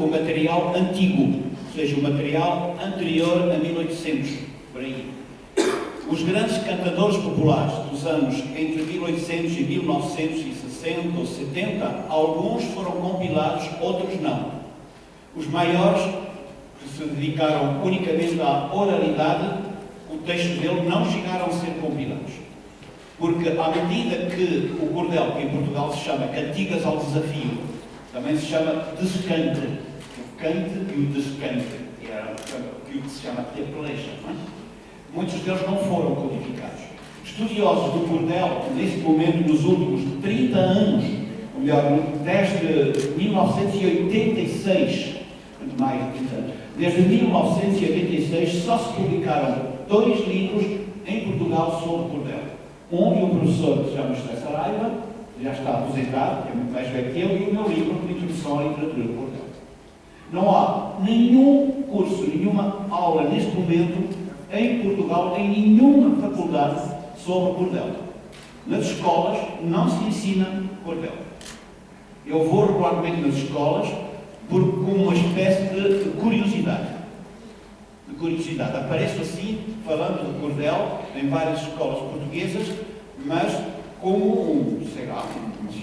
o material antigo, ou seja, o material anterior a 1800, por aí. Os grandes cantadores populares dos anos entre 1800 e 1960 ou 70, alguns foram compilados, outros não. Os maiores, que se dedicaram unicamente à oralidade, o texto dele não chegaram a ser compilados. Porque à medida que o cordel, que em Portugal se chama Cantigas ao Desafio, também se chama descante, o cante e o descante, que era aquilo que se chama de peleja, não é? Muitos deles não foram codificados. Estudiosos do cordel, nesse momento, nos últimos 30 anos, ou melhor, desde 1986, mais de 30 anos, desde 1986 só se publicaram 2 livros em Portugal sobre cordel. Um de um professor que se chama José Saraiva, que já está aposentado, que é muito mais velho que eu, e o meu livro de Introdução à Literatura do Cordel. Não há nenhum curso, nenhuma aula neste momento em Portugal, em nenhuma faculdade sobre cordel. Nas escolas não se ensina cordel. Eu vou regularmente nas escolas como uma espécie de curiosidade. Apareço assim, falando de cordel, em várias escolas portuguesas, mas como sei lá,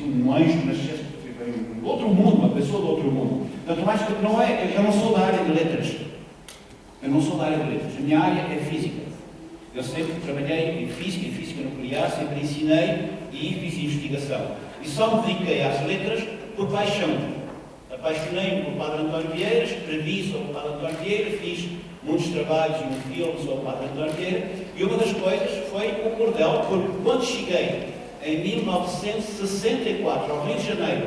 um anjo nascesse de outro mundo, uma pessoa do outro mundo. Tanto mais que não é, eu não sou da área de letras. A minha área é física. Eu sempre trabalhei em física nuclear, sempre ensinei e fiz investigação. E só me dediquei às letras por paixão. Apaixonei-me pelo Padre António Vieira, escrevi sobre o Padre António Vieira, fiz muitos trabalhos e um filme sobre o Padre António Vieira, e uma das coisas foi o cordel, porque quando cheguei em 1964 ao Rio de Janeiro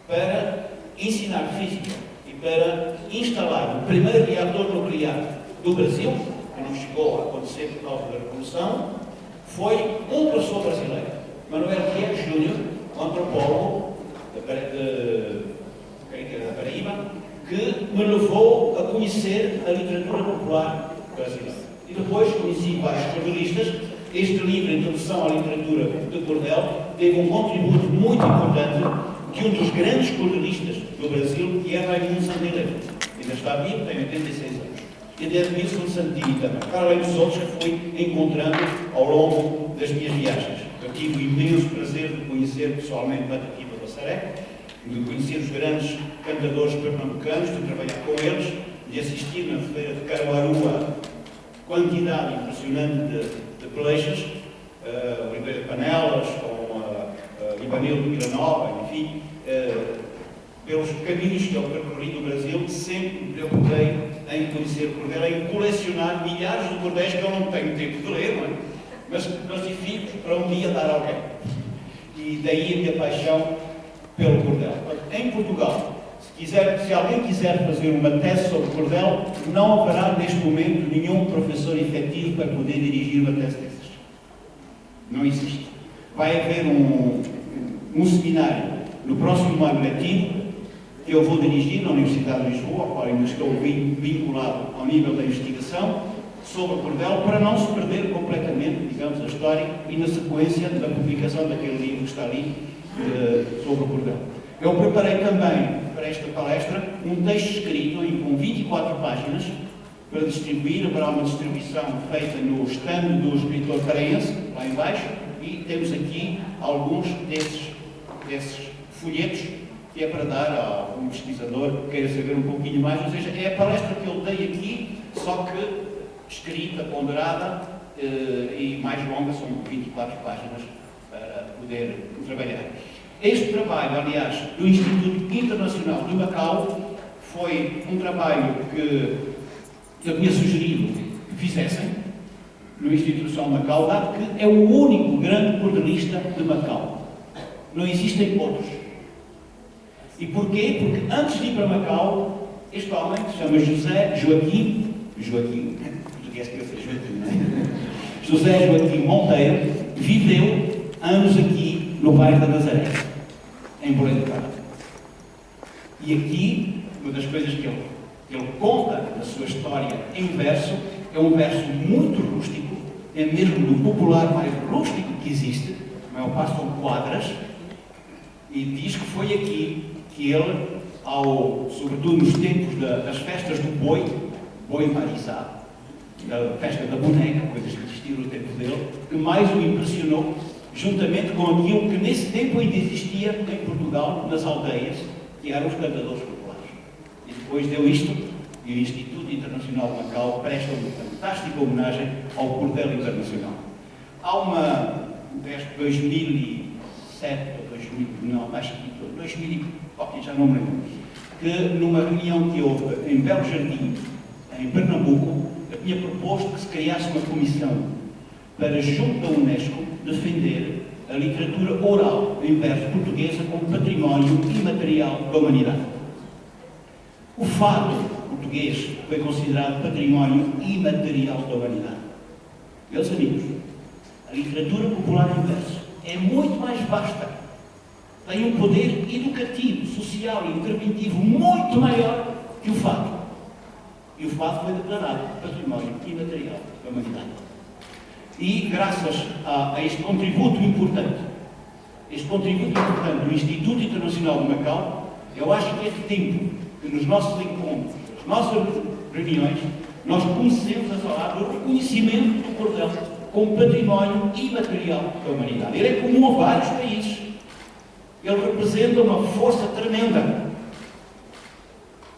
para ensinar física e para instalar o primeiro reator nuclear do Brasil, que não chegou a acontecer por causa da Revolução, foi um professor brasileiro, Manuel Diego Júnior, um antropólogo da Paraíba, que me levou a conhecer a literatura popular brasileira. E depois conheci vários cordelistas. Este livro, Introdução à Literatura de Cordel, teve um contributo muito importante de um dos grandes cordelistas do Brasil, que é Raimundo Sandilheiro. Ainda está vivo, tem 86 anos. E de Wilson Santini também, para além dos outros que fui encontrando ao longo das minhas viagens. Eu tive o imenso prazer de conhecer pessoalmente Patativa Bassaré, de conhecer os grandes cantadores pernambucanos, de trabalhar com eles, de assistir na feira de Caruaru a quantidade impressionante de pelejas, Oliveira de Panelas, com Ibanildo de Vilanova, enfim, pelos caminhos que eu percorri no Brasil, sempre me preocupei em conhecer o cordel, em colecionar milhares de cordéis que eu não tenho tempo de ler, não é? Mas classifico para um dia dar a alguém. E daí a minha paixão pelo cordel. Em Portugal, se alguém quiser fazer uma tese sobre cordel, não haverá neste momento nenhum professor efetivo para poder dirigir uma tese dessas. Não existe. Vai haver um seminário no próximo ano letivo que eu vou dirigir na Universidade de Lisboa, ao qual ainda estou vinculado ao nível da investigação, sobre o cordel, para não se perder completamente, digamos, a história e na sequência da publicação daquele livro que está ali sobre o cordel. Eu preparei também para esta palestra um texto escrito com 24 páginas para distribuir. Haverá uma distribuição feita no stand do escritor paraense, lá embaixo, e temos aqui alguns desses folhetos que é para dar a um pesquisador que queira saber um pouquinho mais. Ou seja, é a palestra que eu dei aqui, só que escrita, ponderada e mais longa, são 24 páginas para poder trabalhar. Este trabalho, aliás, do Instituto Internacional de Macau, foi um trabalho que eu tinha sugerido que fizessem no Instituto Internacional de Macau, dado que é o único grande cordelista de Macau. Não existem outros. E porquê? Porque antes de ir para Macau, este homem, que se chama José Joaquim, português que eu sei Joaquim, não é? José Joaquim Monteiro, viveu anos aqui no bairro da Nazaré, em Belém do Pará. E aqui, uma das coisas que ele conta na sua história em verso, é um verso muito rústico, é mesmo do popular mais rústico que existe, a maior parte são quadras, e diz que foi aqui que ele sobretudo nos tempos das festas do boi marizado, da festa da boneca, coisas que existiam no tempo dele, que mais o impressionou, juntamente com aquilo que nesse tempo ainda existia em Portugal, nas aldeias, que eram os cantadores populares. E depois deu isto, e o Instituto Internacional de Macau presta uma fantástica homenagem ao Cordel Internacional. Há desde 2007, ou 2000, não, acho que 2000, já não me lembro, que numa reunião que houve em Belo Jardim, em Pernambuco, eu tinha proposto que se criasse uma comissão para, junto da Unesco, defender a literatura oral em verso portuguesa como património imaterial da humanidade. O fado português foi considerado património imaterial da humanidade. Meus amigos, a literatura popular em verso é muito mais vasta, tem um poder educativo, social e interventivo muito maior que o fado. E o fado foi declarado património imaterial da humanidade. E graças a este contributo importante do Instituto Internacional de Macau, eu acho que é tempo que nos nossos encontros, nas nossas reuniões, nós comecemos a falar do reconhecimento do cordel como património imaterial da humanidade. Ele é comum a vários países. Ele representa uma força tremenda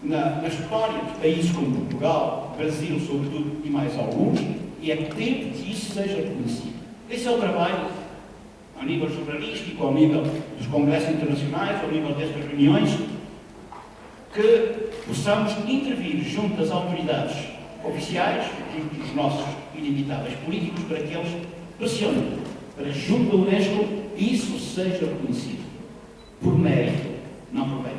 na história de países como Portugal, Brasil, sobretudo, e mais alguns, e é tempo que isso seja reconhecido. Esse é o trabalho, ao nível jornalístico, ao nível dos congressos internacionais, ao nível destas reuniões, que possamos intervir junto das autoridades oficiais, junto dos nossos inimitáveis políticos, para que eles pressionem, para junto da Unesco, isso seja reconhecido, por mérito, não por bem.